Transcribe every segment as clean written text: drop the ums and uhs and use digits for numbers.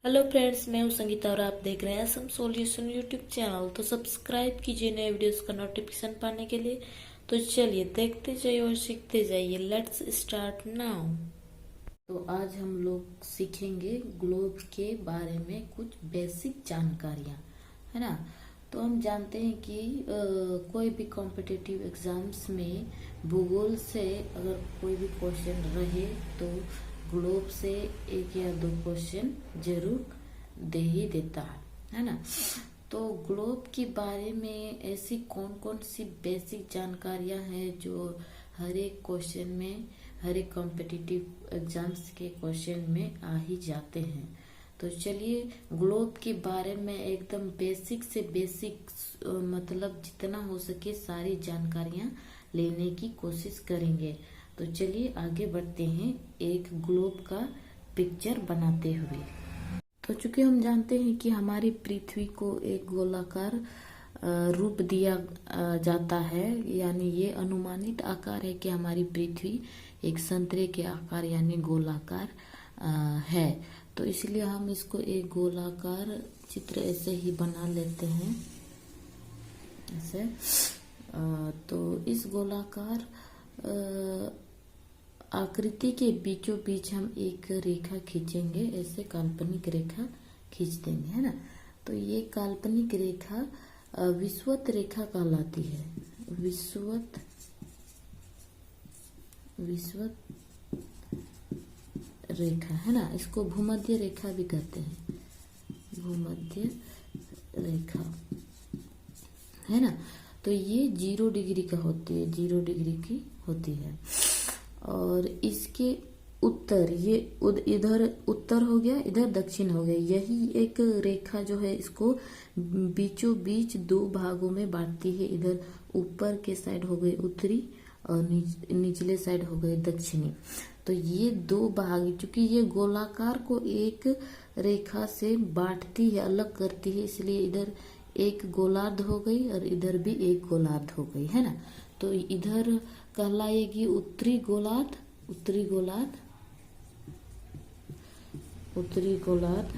Hello friends, मैं हूं संगीता और आप देख रहे हैं सम सॉल्यूशन यूट्यूब चैनल। तो सब्सक्राइब कीजिए नए वीडियोस का नोटिफिकेशन पाने के लिए। तो चलिए देखते जाइए और सीखते जाइए। Let's start now. तो आज हम लोग सीखेंगे ग्लोब के बारे में कुछ बेसिक जानकारियां, है ना। तो हम जानते हैं कि कोई भी कॉम्पिटिटिव एग्जाम्स में भूगोल से अगर कोई भी क्वेश्चन रहे तो ग्लोब से एक या दो क्वेश्चन जरूर दे ही देता है ना। तो ग्लोब के बारे में ऐसी कौन कौन सी बेसिक जानकारियां हैं जो हर एक क्वेश्चन में, हर एक कॉम्पिटिटिव एग्जाम्स के क्वेश्चन में आ ही जाते हैं। तो चलिए ग्लोब के बारे में एकदम बेसिक से बेसिक मतलब जितना हो सके सारी जानकारियां लेने की कोशिश करेंगे। तो चलिए आगे बढ़ते हैं एक ग्लोब का पिक्चर बनाते हुए। तो चूंकि हम जानते हैं कि हमारी पृथ्वी को एक गोलाकार रूप दिया जाता है, यानी ये अनुमानित आकार है कि हमारी पृथ्वी एक संतरे के आकार यानी गोलाकार है। तो इसलिए हम इसको एक गोलाकार चित्र ऐसे ही बना लेते हैं ऐसे। तो इस गोलाकार आकृति के बीचों बीच हम एक रेखा खींचेंगे, ऐसे काल्पनिक रेखा खींच देंगे, है ना। तो ये काल्पनिक रेखा विषुवत रेखा कहलाती है। विषुवत रेखा, है ना। इसको भूमध्य रेखा भी कहते हैं, भूमध्य रेखा, है ना। तो ये 0 डिग्री का होती है, 0 डिग्री की होती है। और इसके उत्तर, ये इधर उत्तर हो गया, इधर दक्षिण हो गया। यही एक रेखा जो है इसको बीचों बीच दो भागों में बांटती है। इधर ऊपर के साइड हो गई उत्तरी और निचले साइड हो गए दक्षिणी। तो ये दो भाग, चूंकि ये गोलाकार को एक रेखा से बांटती है, अलग करती है, इसलिए इधर एक गोलार्ध हो गई और इधर भी एक गोलार्ध हो गई, है ना। तो इधर कहलाएगी उत्तरी गोलार्ध, उत्तरी गोलार्ध, उत्तरी गोलार्ध,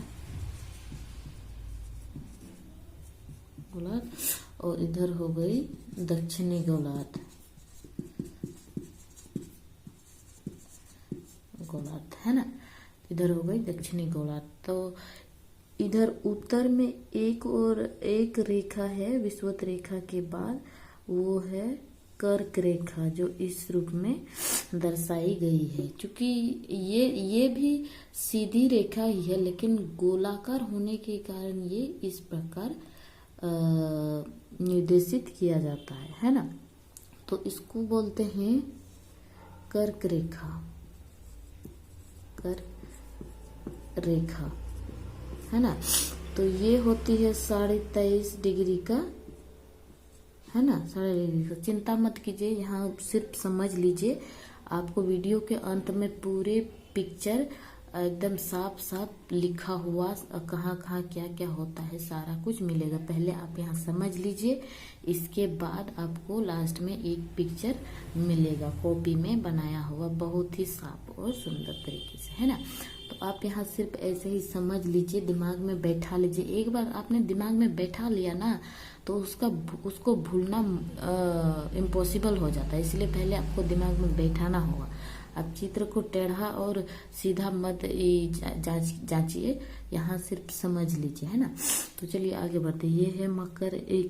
गोलार्ध, और इधर हो गई दक्षिणी गोलार्ध, गोलार्ध, है ना। इधर हो गई दक्षिणी गोलार्ध। तो इधर उत्तर में एक और एक रेखा है विषुवत रेखा के बाद, वो है कर्क रेखा, जो इस रूप में दर्शाई गई है। क्योंकि ये भी सीधी रेखा ही है, लेकिन गोलाकार होने के कारण ये इस प्रकार निर्देशित किया जाता है ना। तो इसको बोलते हैं कर्क रेखा, कर्क रेखा, है ना। तो ये होती है 23.5 डिग्री का, है ना, 23.5 डिग्री का। चिंता मत कीजिए, यहाँ सिर्फ समझ लीजिए। आपको वीडियो के अंत में पूरे पिक्चर एकदम साफ साफ लिखा हुआ, कहाँ कहाँ क्या क्या होता है सारा कुछ मिलेगा। पहले आप यहाँ समझ लीजिए, इसके बाद आपको लास्ट में एक पिक्चर मिलेगा कॉपी में बनाया हुआ, बहुत ही साफ और सुंदर तरीके से, है ना। तो आप यहाँ सिर्फ ऐसे ही समझ लीजिए, दिमाग में बैठा लीजिए। एक बार आपने दिमाग में बैठा लिया ना, तो उसको भूलना इम्पॉसिबल हो जाता है। इसलिए पहले आपको दिमाग में बैठाना होगा। आप चित्र को टेढ़ा और सीधा मत जांचिए, यहाँ सिर्फ समझ लीजिए, है ना। तो चलिए आगे बढ़ते। ये है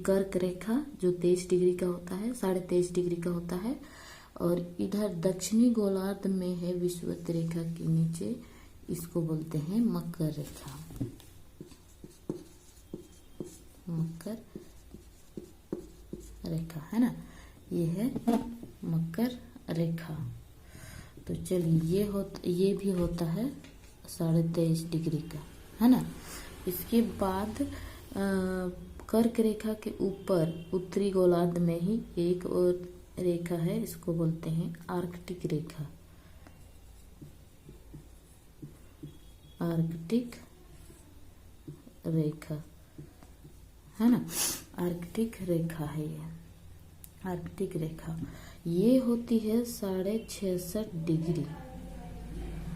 कर्क रेखा, जो 23 डिग्री का होता है, 23.5 डिग्री का होता है। और इधर दक्षिणी गोलार्ध में है विषुवत रेखा के नीचे, इसको बोलते हैं मकर रेखा, मकर रेखा, है ना। ये है मकर रेखा। तो चलिए ये भी होता है 23.5 डिग्री का, है ना। इसके बाद कर्क रेखा के ऊपर उत्तरी गोलार्ध में ही एक और रेखा है, इसको बोलते हैं आर्कटिक रेखा, आर्कटिक रेखा, है ना। आर्कटिक रेखा है ये, आर्कटिक रेखा। ये होती है 66.5 डिग्री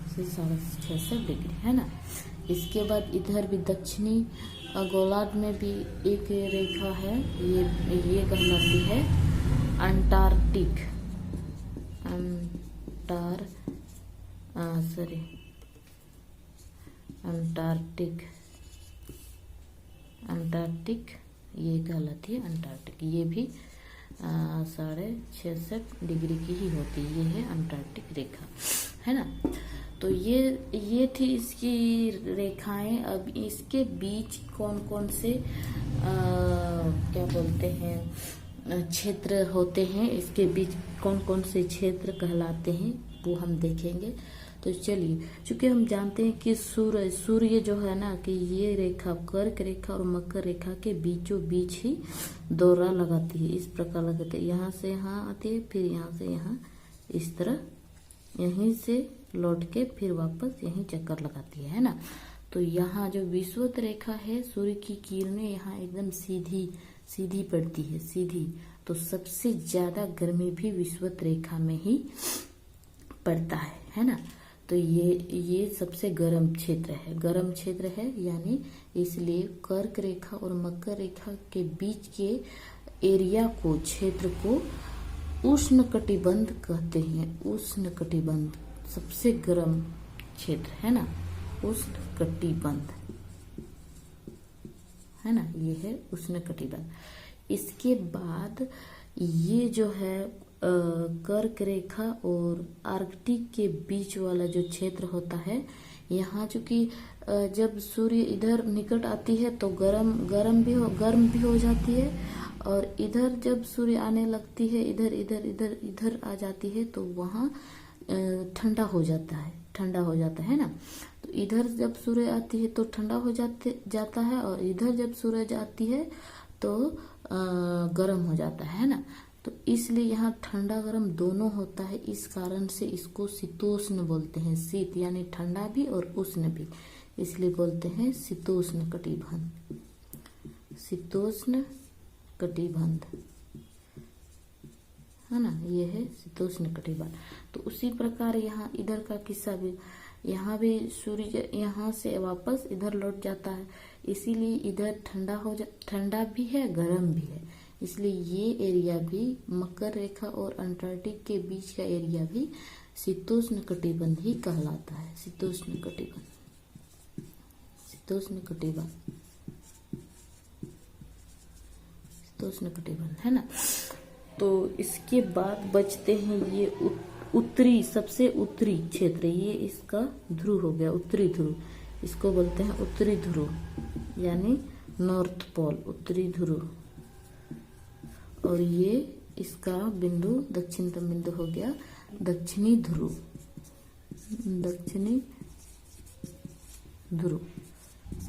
से 66.5 डिग्री, है ना। इसके बाद इधर भी दक्षिणी गोलार्ध में भी एक रेखा है, ये कहलाती है अंटार्कटिक। अंटार्कटिक ये कहलाती है अंटार्कटिक। ये भी 66.5 डिग्री की ही होती है। ये है अंटार्कटिक रेखा, है ना। तो ये थी इसकी रेखाएं। अब इसके बीच कौन कौन से क्या बोलते हैं क्षेत्र होते हैं, इसके बीच कौन कौन से क्षेत्र कहलाते हैं वो हम देखेंगे। तो चलिए, चूंकि हम जानते हैं कि सूर्य जो है ना कि ये रेखा कर्क रेखा और मकर रेखा के बीचों बीच ही दौरा लगाती है। इस प्रकार लगाती है, यहाँ से यहाँ आती है, फिर यहाँ से यहाँ, इस तरह यहीं से लौट के फिर वापस यहीं चक्कर लगाती है ना। तो यहाँ जो विषुवत रेखा है, सूर्य की किरणें यहाँ एकदम सीधी पड़ती है, सीधी। तो सबसे ज्यादा गर्मी भी विषुवत रेखा में ही पड़ता है ना। तो ये सबसे गर्म क्षेत्र है, यानी इसलिए कर्क रेखा और मकर रेखा के बीच के एरिया को, क्षेत्र को उष्णकटिबंध कहते हैं। उष्णकटिबंध सबसे गर्म क्षेत्र है ना, उष्णकटिबंध, है ना, ये है उष्णकटिबंध। इसके बाद ये जो है कर्क रेखा और आर्कटिक के बीच वाला जो क्षेत्र होता है, यहाँ चूंकि जब सूर्य इधर निकट आती है तो गर्म भी हो जाती है, और इधर जब सूर्य आने लगती है, इधर आ जाती है तो वहाँ ठंडा हो जाता है ना। तो इधर जब सूर्य आती है तो ठंडा हो जाता है, और इधर जब सूरज आती है तो गर्म हो जाता है ना। तो इसलिए यहाँ ठंडा गर्म दोनों होता है। इस कारण से इसको शीतोष्ण बोलते हैं। शीत यानी ठंडा भी और उष्ण भी, इसलिए बोलते हैं शीतोष्ण कटिबंध। शीतोष्ण कटिबंध, है ना, ये है शीतोष्ण कटिबंध। तो उसी प्रकार यहाँ इधर का किस्सा भी, यहाँ भी सूर्य यहाँ से वापस इधर लौट जाता है, इसीलिए इधर ठंडा भी है, गर्म भी है। इसलिए ये एरिया भी, मकर रेखा और अंटार्कटिक के बीच का एरिया भी शीतोष्ण कटिबंध ही कहलाता है। शीतोष्ण कटिबंध, है ना। तो इसके बाद बचते हैं ये सबसे उत्तरी क्षेत्र। ये इसका ध्रुव हो गया, उत्तरी ध्रुव। इसको बोलते हैं उत्तरी ध्रुव, यानी नॉर्थ पोल, उत्तरी ध्रुव। और ये इसका बिंदु, दक्षिणतम बिंदु हो गया दक्षिणी ध्रुव,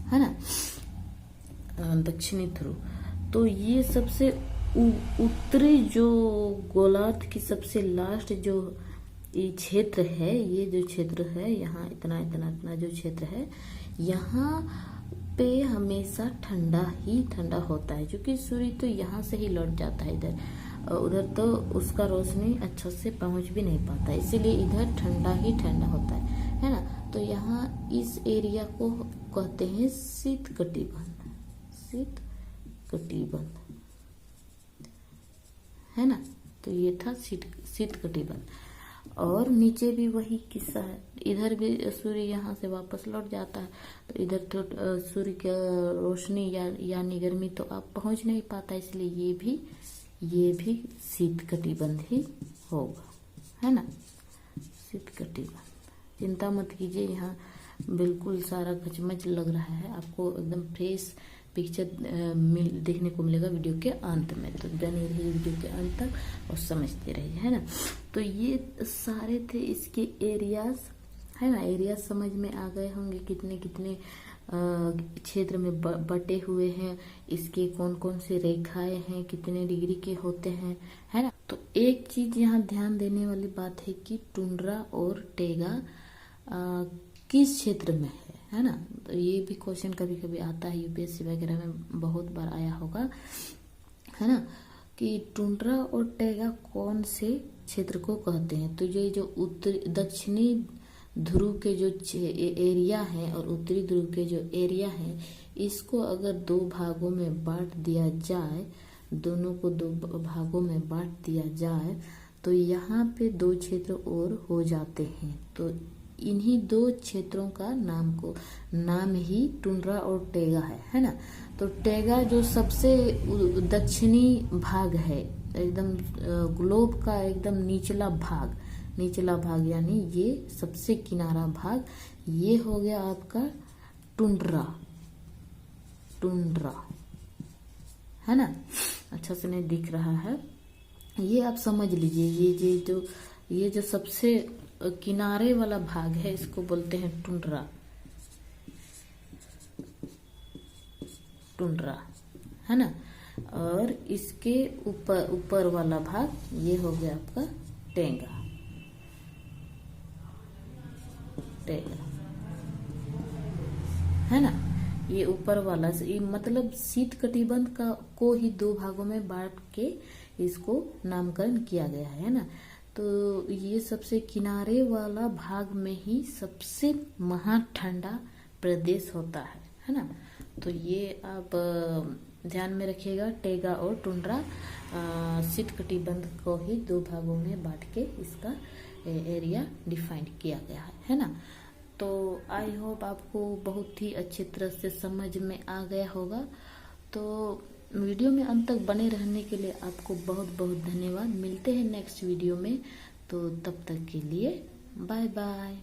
है ना, दक्षिणी ध्रुव। तो ये सबसे उत्तरी जो गोलार्ध की सबसे लास्ट जो ये क्षेत्र है, ये जो क्षेत्र है यहाँ इतना जो क्षेत्र है, यहाँ पे हमेशा ठंडा होता है, क्योंकि सूर्य तो यहाँ से ही लौट जाता है इधर, और उधर तो उसका रोशनी अच्छा से पहुंच भी नहीं पाता, इसीलिए इधर ठंडा होता है ना। तो यहाँ इस एरिया को कहते हैं शीत कटिबंध, है ना। तो ये था शीत कटिबंध। और नीचे भी वही किस्सा है, इधर भी सूर्य यहाँ से वापस लौट जाता है, तो इधर तो सूर्य की रोशनी यानी गर्मी तो आप पहुंच नहीं पाता, इसलिए ये भी शीत कटिबंध ही होगा, है ना, शीत कटिबंध। चिंता मत कीजिए, यहाँ बिल्कुल सारा गचमच लग रहा है, आपको एकदम फ्रेश पिक्चर देखने को मिलेगा वीडियो के अंत में। तो बने रहिए वीडियो के अंत तक और समझते रहिए, है ना। तो ये सारे थे इसके एरियाज, है ना। एरिया समझ में आ गए होंगे, कितने कितने क्षेत्र में बटे हुए हैं, इसके कौन कौन से रेखाएं हैं, कितने डिग्री के होते हैं, है ना। तो एक चीज यहाँ ध्यान देने वाली बात है कि टुंड्रा और टेगा किस क्षेत्र में है ना। तो ये भी क्वेश्चन कभी कभी आता है, यूपीएससी वगैरह में बहुत बार आया होगा, है ना, कि टुंड्रा और टेगा कौन से क्षेत्र को कहते हैं। तो ये जो दक्षिणी ध्रुव के जो एरिया है और उत्तरी ध्रुव के जो एरिया है, इसको अगर दो भागों में बांट दिया जाए, दोनों को दो भागों में बांट दिया जाए, तो यहाँ पे दो क्षेत्र और हो जाते हैं। तो इन्हीं दो क्षेत्रों का नाम ही टुंड्रा और टैगा है ना। तो टैगा जो सबसे दक्षिणी भाग है, एकदम ग्लोब का एकदम निचला भाग यानी ये सबसे किनारा भाग, ये हो गया आपका टुंड्रा है ना। अच्छा से नहीं दिख रहा है, ये आप समझ लीजिए। ये जो सबसे किनारे वाला भाग है, इसको बोलते हैं टुंड्रा है ना। और इसके ऊपर वाला भाग ये हो गया आपका टैगा है ना। ये ऊपर वाला ये मतलब शीत कटिबंध को ही दो भागों में बांट के इसको नामकरण किया गया है ना। तो ये सबसे किनारे वाला भाग में ही सबसे महा ठंडा प्रदेश होता है ना। तो ये आप ध्यान में रखिएगा, टैगा और टुंड्रा शीत कटिबंध को ही दो भागों में बांट के इसका एरिया डिफाइन किया गया है ना। तो आई होप आपको बहुत ही अच्छी तरह से समझ में आ गया होगा। तो वीडियो में अंत तक बने रहने के लिए आपको बहुत बहुत धन्यवाद। मिलते हैं नेक्स्ट वीडियो में, तो तब तक के लिए बाय बाय।